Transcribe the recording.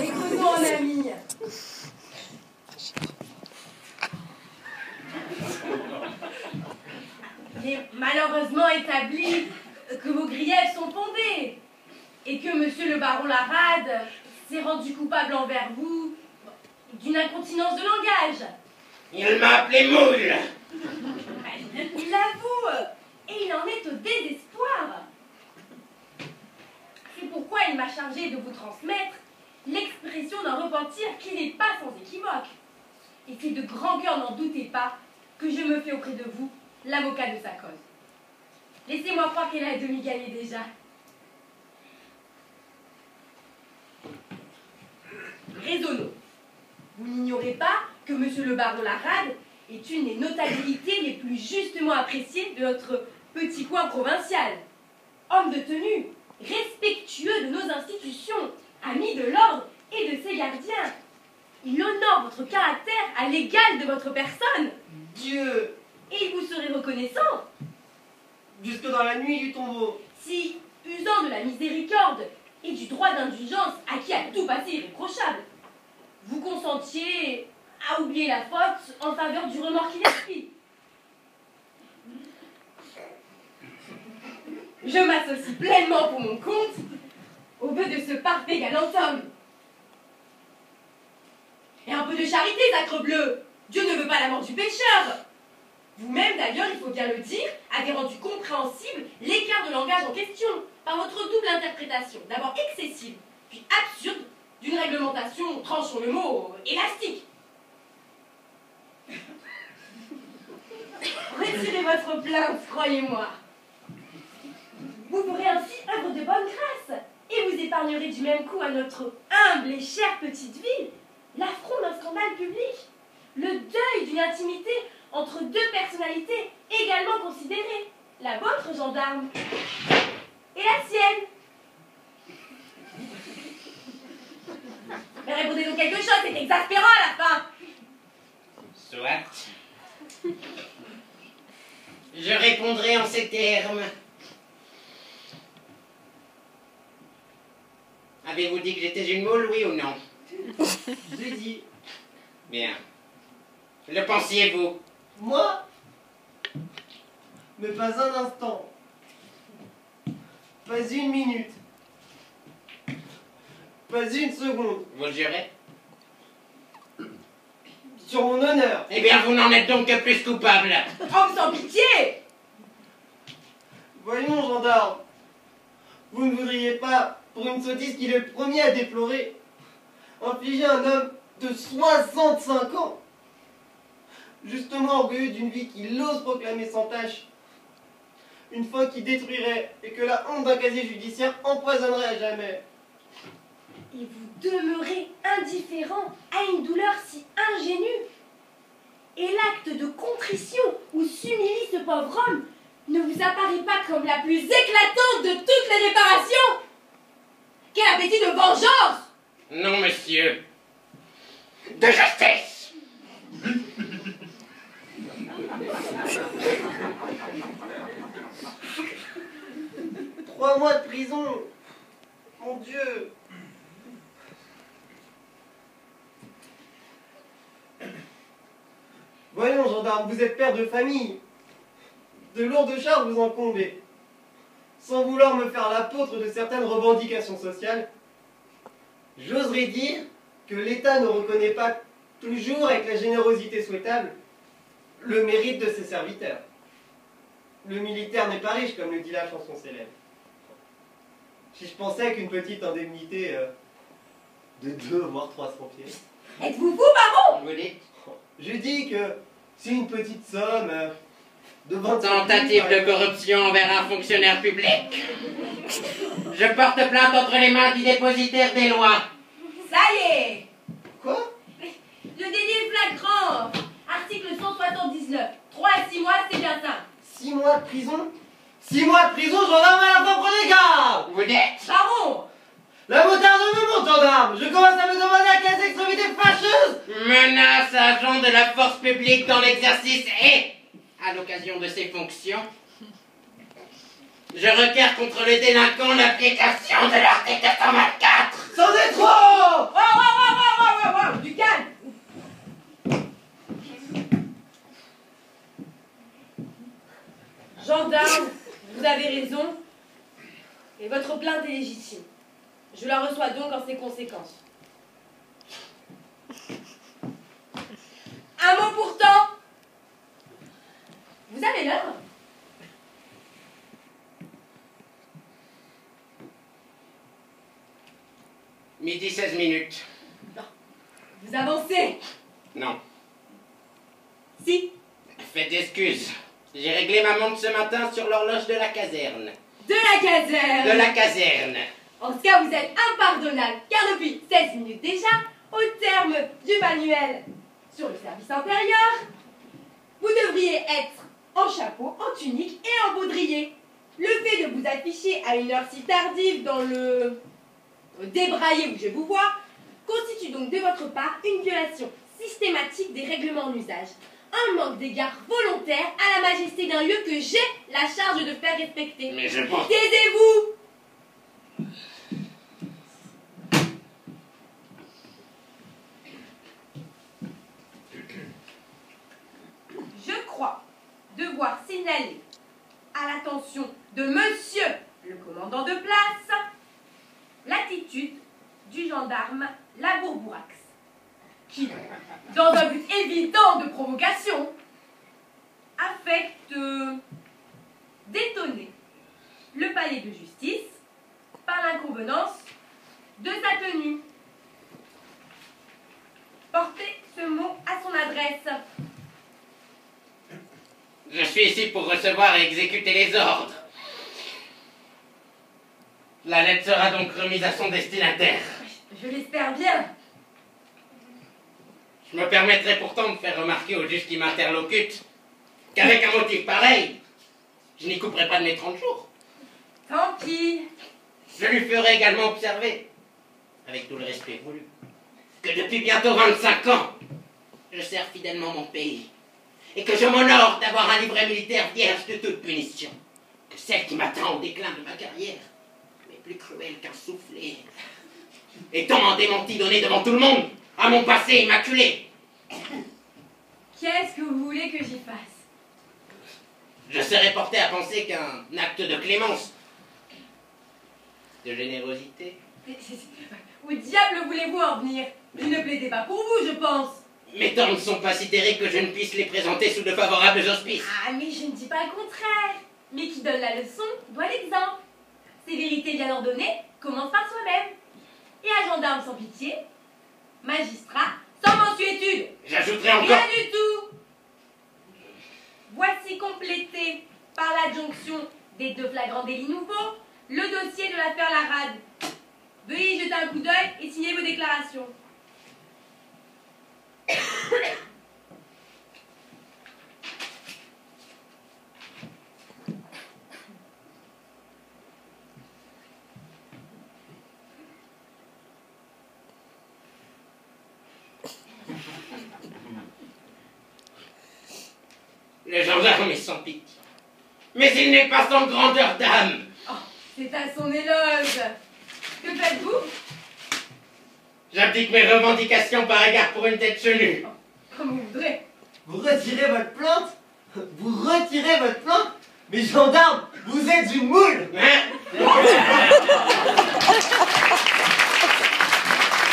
Écoutons en ami. Il est malheureusement établi que vos griefs sont fondés et que monsieur le baron Larade s'est rendu coupable envers vous d'une incontinence de langage. Il m'a appelé moule. Il l'avoue et il en est au désespoir. C'est pourquoi il m'a chargé de vous transmettre l'expression d'un repentir qui n'est pas sans équivoque. Et c'est de grand cœur, n'en doutez pas, que je me fais auprès de vous l'avocat de sa cause. Laissez-moi croire qu'elle a demi-gagné déjà. Raisonnons. Vous n'ignorez pas que monsieur le baron Larade est une des notabilités les plus justement appréciées de notre petit coin provincial. Homme de tenue, respectueux de nos institutions, ami de l'ordre et de ses gardiens. Il honore votre caractère à l'égal de votre personne. Dieu! Et il vous serait reconnaissant Jusque dans la nuit du tombeau. si, usant de la miséricorde et du droit d'indulgence à qui a tout passé irréprochable, vous consentiez à oublier la faute en faveur du remords qui l'expie. Je m'associe pleinement pour mon compte au vœu de ce parfait galant homme. Et un peu de charité, sacrebleu. Dieu ne veut pas la mort du pécheur. Vous-même, d'ailleurs, il faut bien le dire, avez rendu compréhensible l'écart de langage en question par votre double interprétation, d'abord excessive, puis absurde, d'une réglementation, tranchons le mot, élastique. Retirez votre plainte, croyez-moi. Vous ferez ainsi œuvre de bonne grâce, et vous épargnerez du même coup à notre humble et chère petite ville l'affront d'un scandale public, le deuil d'une intimité entre deux personnalités également considérées, la vôtre, gendarme, et la sienne. Mais répondez donc quelque chose, c'est exaspérant à la fin. Soit. Je répondrai en ces termes. Avez-vous dit que j'étais une moule, oui ou non? Je l'ai dit. Bien. Le pensiez-vous? Moi? Mais pas un instant. Pas une minute. Pas une seconde. Vous jurez? Sur mon honneur. Eh bien, vous n'en êtes donc que plus coupable. Homme sans pitié! Voyons, gendarme. Vous ne voudriez pas, pour une sottise qu'il est le premier à déplorer, infliger un homme de 65 ans, justement orgueilleux d'une vie qu'il ose proclamer sans tâche, une fin qui détruirait et que la honte d'un casier judiciaire empoisonnerait à jamais. Et vous demeurez indifférent à une douleur si ingénue. Et l'acte de contrition où s'humilie ce pauvre homme ne vous apparaît pas comme la plus éclatante de toutes les réparations? Quel appétit de vengeance! Non, monsieur. De justice. 3 mois de prison. Mon Dieu. Voyons, gendarme, vous êtes père de famille. De lourdes charges vous incombent. Sans vouloir me faire l'apôtre de certaines revendications sociales, j'oserais dire que l'État ne reconnaît pas toujours avec la générosité souhaitable le mérite de ses serviteurs. Le militaire n'est pas riche, comme le dit la chanson célèbre. Si je pensais qu'une petite indemnité de 2 voire 300 pièces. Êtes-vous fou, baron? Vous dites? Je dis que c'est une petite somme de 25 000, Tentative de corruption envers un fonctionnaire public. Je porte plainte entre les mains du dépositaire des lois. Ça y est! Quoi? Le délit est flagrant! Article 179. 3 à 6 mois, c'est bien ça. 6 mois de prison? 6 mois de prison, gendarme à la fin, prenez garde! Vous dites? Baron! La moutarde me monte, gendarme! Je commence à me demander à quelles extrémités fâcheuses! Menace à agent de la force publique dans l'exercice et à l'occasion de ses fonctions. Je requiers contre les délinquants l'application de l'article 224. C'en est trop! Oh, du calme! Gendarme, vous avez raison. Et votre plainte est légitime. Je la reçois donc en ses conséquences. Un mot pourtant. Vous avez l'heure? Midi 16 minutes. Vous avancez. Non. Si. Faites excuses. J'ai réglé ma montre ce matin sur l'horloge de la caserne. De la caserne. De la caserne. En ce cas, vous êtes impardonnable, car depuis 16 minutes déjà, au terme du manuel sur le service intérieur, vous devriez être en chapeau, en tunique et en baudrier. Le fait de vous afficher à une heure si tardive dans le débraillé où je vous vois, constitue donc de votre part une violation systématique des règlements en usage. Un manque d'égard volontaire à la majesté d'un lieu que j'ai la charge de faire respecter. Mais je pense... Taisez-vous! Je crois devoir signaler à l'attention de monsieur le commandant de place l'attitude du gendarme Labourbourax, qui, dans un but évident de provocation, affecte d'étonner le palais de justice par l'inconvenance de sa tenue. Portez ce mot à son adresse. Je suis ici pour recevoir et exécuter les ordres. La lettre sera donc remise à son destinataire. Je l'espère bien. Je me permettrai pourtant de faire remarquer au juge qui m'interlocute qu'avec un motif pareil, je n'y couperai pas de mes 30 jours. Tant pis. Je lui ferai également observer, avec tout le respect voulu, que depuis bientôt 25 ans, je sers fidèlement mon pays et que je m'honore d'avoir un livret militaire vierge de toute punition, que celle qui m'attend au déclin de ma carrière m'est plus cruelle qu'un soufflet, étant un démenti donné devant tout le monde à mon passé immaculé. Qu'est-ce que vous voulez que j'y fasse? Je serais porté à penser qu'un acte de clémence, de générosité... Où diable voulez-vous en venir? Il ne plaidait pas pour vous, je pense. Mes torts ne sont pas si terribles que je ne puisse les présenter sous de favorables auspices. Ah, mais je ne dis pas le contraire. Mais qui donne la leçon doit l'exemple. Sévérité bien ordonnée commence par soi-même. Et un gendarme sans pitié, magistrat sans mansuétude. J'ajouterai encore... Rien du tout. Voici complété par l'adjonction des 2 flagrants délits nouveaux le dossier de l'affaire Larade. Veuillez y jeter un coup d'œil et signer vos déclarations. Le gendarme est sans pitié. Mais il n'est pas sans grandeur d'âme. Oh, c'est à son éloge. Que faites-vous? J'abdique mes revendications par égard pour une tête chenue. Comme vous voudrez. Vous retirez votre plainte? Vous retirez votre plainte? Mais gendarme, vous êtes une moule! Hein?